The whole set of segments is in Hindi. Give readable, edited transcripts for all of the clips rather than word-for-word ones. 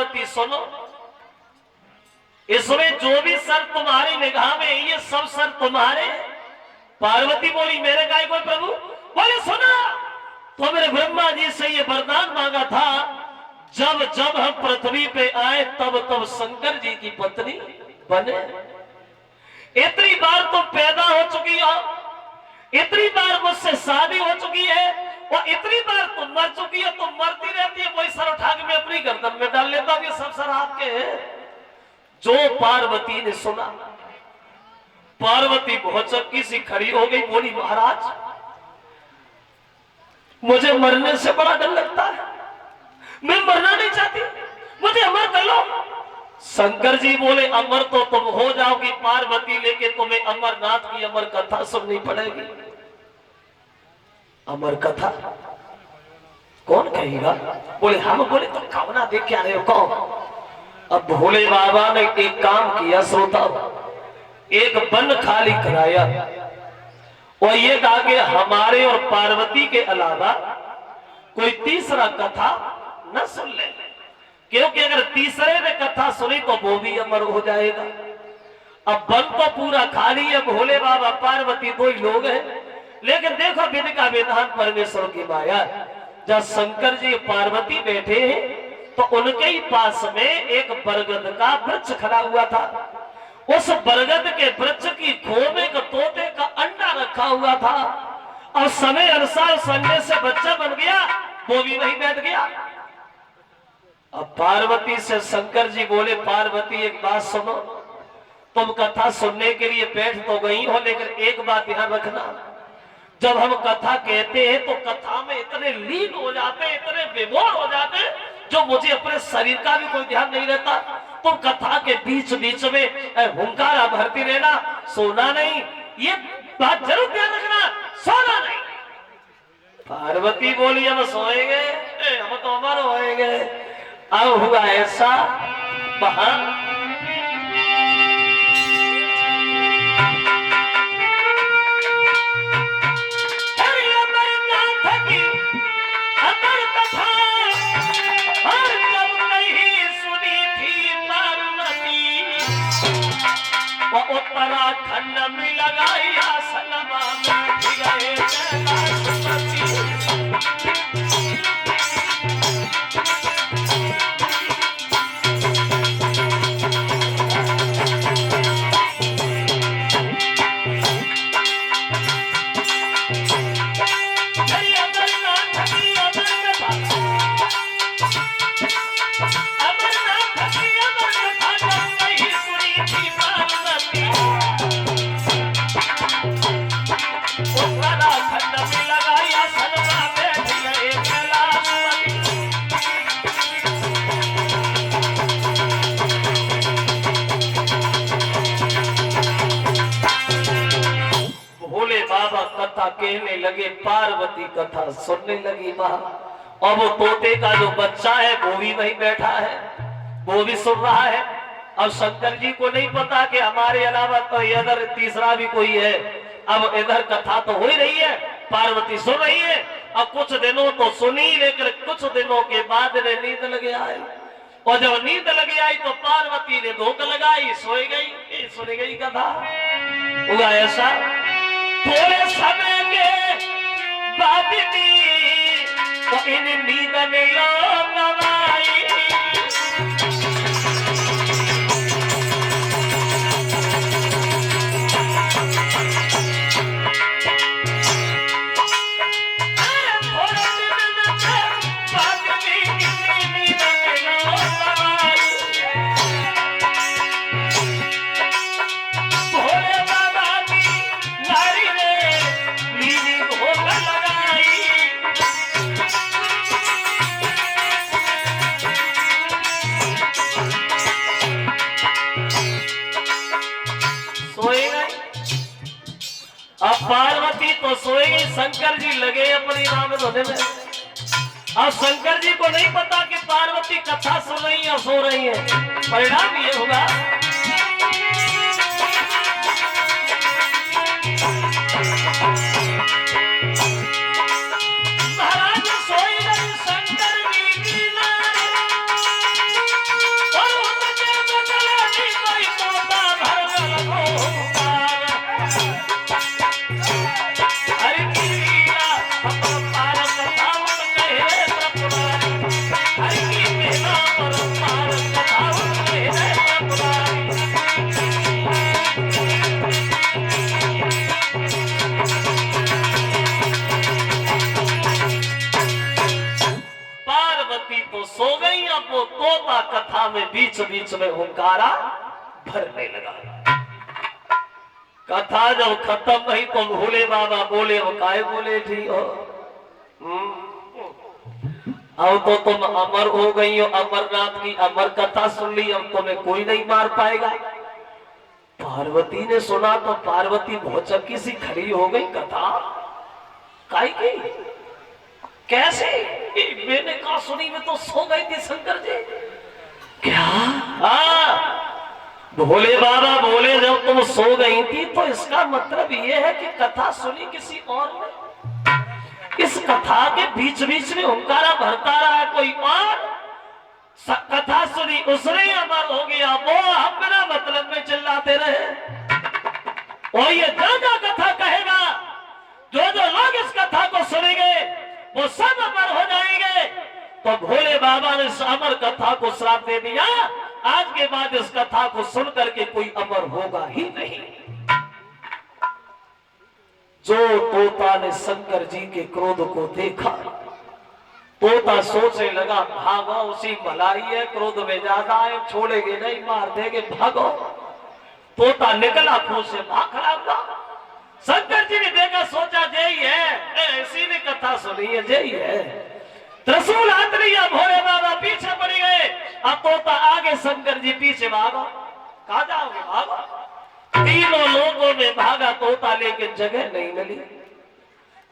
पार्वती सुनो, इसमें जो भी सर तुम्हारी निगाह में ये सब सर तुम्हारे। पार्वती बोली मेरे गाय कोई प्रभु? बोले सुना, तो मेरे ब्रह्मा जी से ये वरदान मांगा था, जब जब हम पृथ्वी पे आए तब तब शंकर जी की पत्नी बने। इतनी बार तुम पैदा हो चुकी हो, इतनी बार मुझसे शादी हो चुकी है, और इतनी बार तुम मर चुकी है, तुम मरती रहती है, कोई सर उठा के मैं अपनी गर्दन में डाल लेता हूं, ये सब सर आपके हैं। जो पार्वती ने सुना, पार्वती बहुत चक्की सी खड़ी हो गई, बोली महाराज मुझे मरने से बड़ा डर लगता है, मैं मरना नहीं चाहती, मुझे अमर कर लो। शंकर जी बोले अमर तो तुम हो जाओगी पार्वती, लेके तुम्हें अमरनाथ की अमर कथा सुननी पड़ेगी। अमर कथा कौन कहेगा? बोले हम। बोले तो कौना देख के आ रहे हो, कौन? अब भोले बाबा ने एक काम किया श्रोता, एक वन खाली कराया और ये कहा कि हमारे और पार्वती के अलावा कोई तीसरा कथा न सुन ले, क्योंकि अगर तीसरे ने कथा सुनी तो वो भी अमर हो जाएगा। अब वन तो पूरा खाली है, भोले बाबा पार्वती दो ही लोग हैं, लेकिन देखो विधि का विधान परमेश्वर की माया। जब शंकर जी पार्वती बैठे हैं तो उनके ही पास में एक बरगद का वृक्ष खड़ा हुआ था। उस बरगद के वृक्ष की खोह में एक तोते का अंडा रखा हुआ था, और समय अनुसार संडे से बच्चा बन गया, वो भी वहीं बैठ गया। अब पार्वती से शंकर जी बोले पार्वती एक बात सुनो, तुम कथा सुनने के लिए बैठ तो गई हो, लेकिन एक बात ध्यान रखना, जब हम कथा कहते हैं तो कथा में इतने लीन हो जाते, इतने विभोर हो जाते, जो मुझे अपने शरीर का भी कोई ध्यान नहीं रहता। तुम कथा के बीच बीच में हुंकारा भरती रहना, सोना नहीं, ये बात जरूर ध्यान रखना, सोना नहीं। पार्वती बोली हम सोएंगे, हम तो अमर होएंगे। अब हुआ ऐसा, उत्तराखंड में लगाई आसनमा में गए कथा कहने लगे, पार्वती कथा सुनने लगी। वहां और वो तोते का जो बच्चा है वो भी वहीं बैठा है, वो भी सुन रहा है। अब शंकर जी को नहीं पता कि हमारे अलावा तो इधर तीसरा भी कोई है। अब इधर कथा तो हो ही रही है, पार्वती सुन रही है। अब कुछ दिनों तो सुनी, लेकिन कुछ दिनों के बाद नींद लगे आई, और जब नींद लगी आई तो पार्वती ने धोख लगाई, सोई गई। सुनी गई कथा। हुआ ऐसा, थोड़े समय के बाद तो इन नींद में लोग आई। पार्वती तो सोएगी, शंकर जी लगे अपनी नाम धोने में। अब शंकर जी को नहीं पता कि पार्वती कथा सुन रही है, सो रही है। परिणाम ये होगा, महाराज सोई गई शंकर जी की नारी। पार्वती तो सो गई। अब वो तोता कथा में बीच बीच में हुंकारा भरने लगा। कथा जब खत्म हुई तो भोले बाबा बोले, वो काहे बोले थी हो? अब तो तुम अमर हो गई हो, अमरनाथ की अमर कथा सुन ली, अब तुम्हें कोई नहीं मार पाएगा। पार्वती ने सुना तो पार्वती भौचक्की सी खड़ी हो गई। कथा काई की कैसे? मैंने कहा सुनी में तो सो गई थी शंकर जी। क्या? भोले बाबा बोले जब तुम सो गई थी तो इसका मतलब ये है कि कथा सुनी किसी और ने। इस कथा के बीच बीच में हुंकारा भरता रहा कोई और, कथा सुनी उसने अमर हो गया, वो हम बिना मतलब में चिल्लाते रहे। और ये जो कथा कहेगा, जो लोग इस कथा को सुनेंगे वो सब अमर हो जाएंगे। तो भोले बाबा ने इस अमर कथा को श्राप दे दिया, आज के बाद इस कथा को सुन करके कोई अमर होगा ही नहीं। जो तोता ने शंकर जी के क्रोध को देखा, तोता सोचने लगा भागो, उसी मलाई है, क्रोध में ज्यादा है, छोड़ेंगे नहीं, मार देंगे, भागो। तोता निकला खूह से, भाग खड़ा हुआ। शंकर जी ने देखा, सोचा जय है, इसी ने कथा सुनी है, जय है। त्रिशूल हाथ लिया, भोले बाबा पीछे पड़ गए। अब तोता आगे, शंकर जी पीछे। भागो, कहा जाओगे? भागो। तीनों लोगों में भागा तोता, लेकिन जगह नहीं मिली।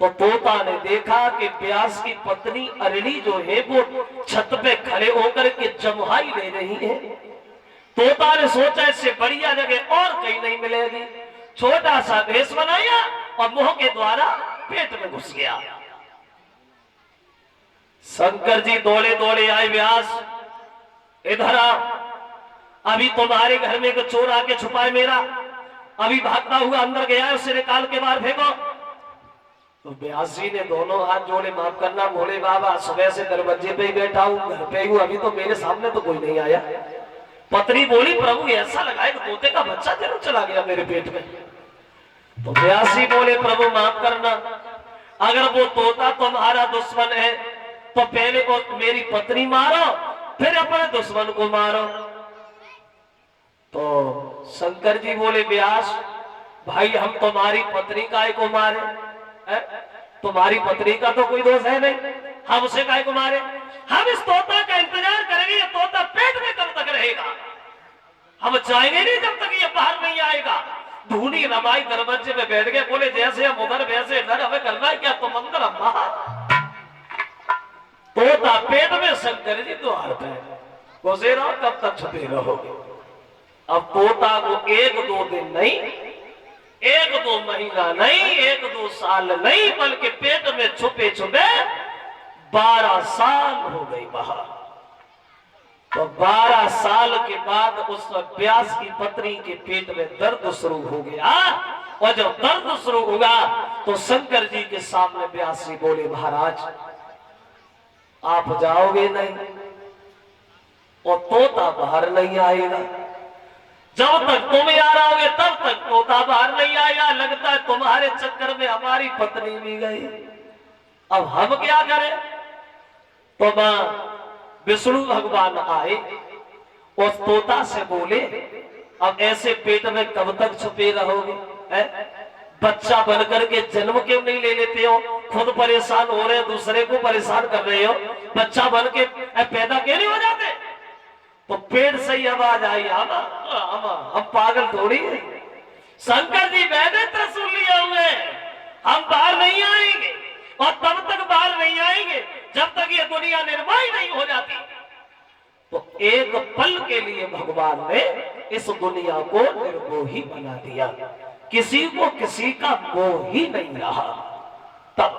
तो तोता ने देखा कि व्यास की पत्नी अरणी जो है वो छत पे खड़े होकर के जमुहाई ले रही है। तोता ने सोचा इससे बढ़िया जगह और कहीं नहीं मिलेगी। छोटा सा भेष बनाया और मुंह के द्वारा पेट में घुस गया। शंकर जी दौड़े दौड़े आए, व्यास इधर आ, अभी तुम्हारे घर में एक चोर आके छुपाए मेरा, अभी भागता हुआ अंदर गया है, उसे निकाल के बाहर फेंको। तो व्यास जी ने दोनों हाथ जोड़े, माफ करना भोले बाबा, सुबह से दरवाजे पे ही बैठा हूँ, घर पे हूँ, अभी तो मेरे सामने तो कोई नहीं आया। पत्नी बोली, प्रभु ऐसा लगा है कि तोते का बच्चा जरूर चला गया मेरे पेट में। तो व्यास जी बोले, प्रभु माफ करना, अगर वो तोता तुम्हारा दुश्मन है तो पहले वो मेरी पत्नी मारो, फिर अपने दुश्मन को मारो। तो शंकर जी बोले, व्यास भाई, हम तुम्हारी पत्नी काय को मारे? तुम्हारी पत्नी का तो कोई दोष है नहीं, हम उसे काय को मारे? हम इस तोता का इंतजार करेंगे, ये तोता पेट में कब तक रहेगा, हम चाहेंगे नहीं जब तक ये बाहर नहीं आएगा। धूनी रमाई दरवाजे में बैठ गए, बोले जैसे हम उधर वैसे इधर, हमें करना है क्या, तुम अंदर हम बाहर। तोता पेट में, शंकर जी द्वार पे, घुसे रहो, कब तक छुपे रहोगे? अब तोता को 1-2 दिन नहीं, 1-2 महीना नहीं, 1-2 साल नहीं, बल्कि पेट में छुपे छुपे 12 साल हो गई बाहर। तो 12 साल के बाद उस व्यास की पत्नी के पेट में दर्द शुरू हो गया। और जब दर्द शुरू होगा तो शंकर जी के सामने व्यास जी बोले, महाराज आप जाओगे नहीं और तोता बाहर नहीं आएगा। जब तक तुम यहाँ रहोगे तब तक तोता बाहर नहीं आएगा। लगता है तुम्हारे चक्कर में हमारी पत्नी भी गई, अब हम क्या करें? तो मां विष्णु भगवान आए और तोता से बोले, अब ऐसे पेट में कब तक छुपे रहोगे? बच्चा बनकर के जन्म क्यों नहीं ले लेते हो? खुद परेशान हो रहे हो, दूसरे को परेशान कर रहे हो, बच्चा बन के पैदा क्यों नहीं हो जाते? तो पेट से ही आवाज आई, हम पागल थोड़ी है। शंकर जी मैंने त्रिशूल लिए हुए, हम बाहर नहीं आएंगे और तब तक बाहर नहीं आएंगे जब तक ये दुनिया निर्माण नहीं हो जाती। तो एक पल के लिए भगवान ने इस दुनिया को निर्मोही बना दिया, किसी को किसी का मोह ही नहीं रहा। तब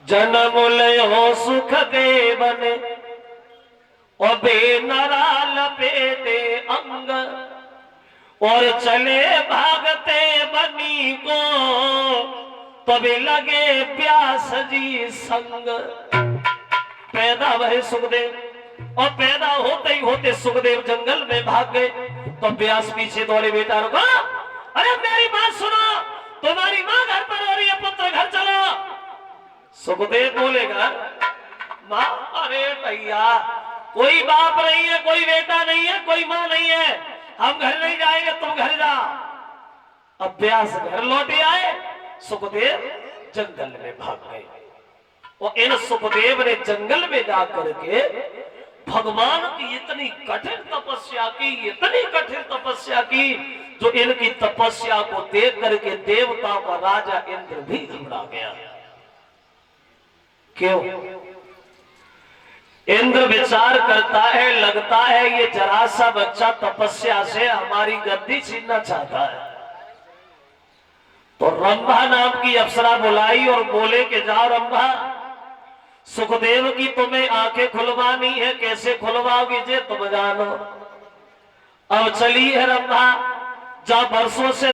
जन्म हो सुख देवन और बेनरा लपेटे अंग, और चले भागते बनी को तभी लगे प्यास जी संग। पैदा भय सुखदेव और पैदा होते ही होते सुखदेव जंगल में भाग गए। तो व्यास पीछे दौड़े, बेटा रुको, अरे मेरी बात सुनो, तुम्हारी माँ घर पर हो रही है, पुत्र घर चलो। सुखदेव बोलेगा, माँ, अरे भैया कोई बाप नहीं है, कोई बेटा नहीं है, कोई माँ नहीं है, हम घर नहीं जाएंगे, तुम घर जा। अब व्यास घर लौटे आए, सुखदेव जंगल में भाग गए। और इन सुखदेव ने जंगल में जाकर के भगवान की इतनी कठिन तपस्या की, इतनी कठिन तपस्या की, जो इनकी तपस्या को देख करके देवता का राजा इंद्र भी घबरा गया। क्यों? इंद्र विचार करता है, लगता है ये जरा सा बच्चा तपस्या से हमारी गद्दी छीनना चाहता है। तो रंभा नाम की अप्सरा बुलाई और बोले कि जाओ रंभा, सुखदेव की तुम्हें आंखें खुलवानी है, कैसे खुलवाओगी जे तुम जानो। अब चली है रंभा, जहां बरसों से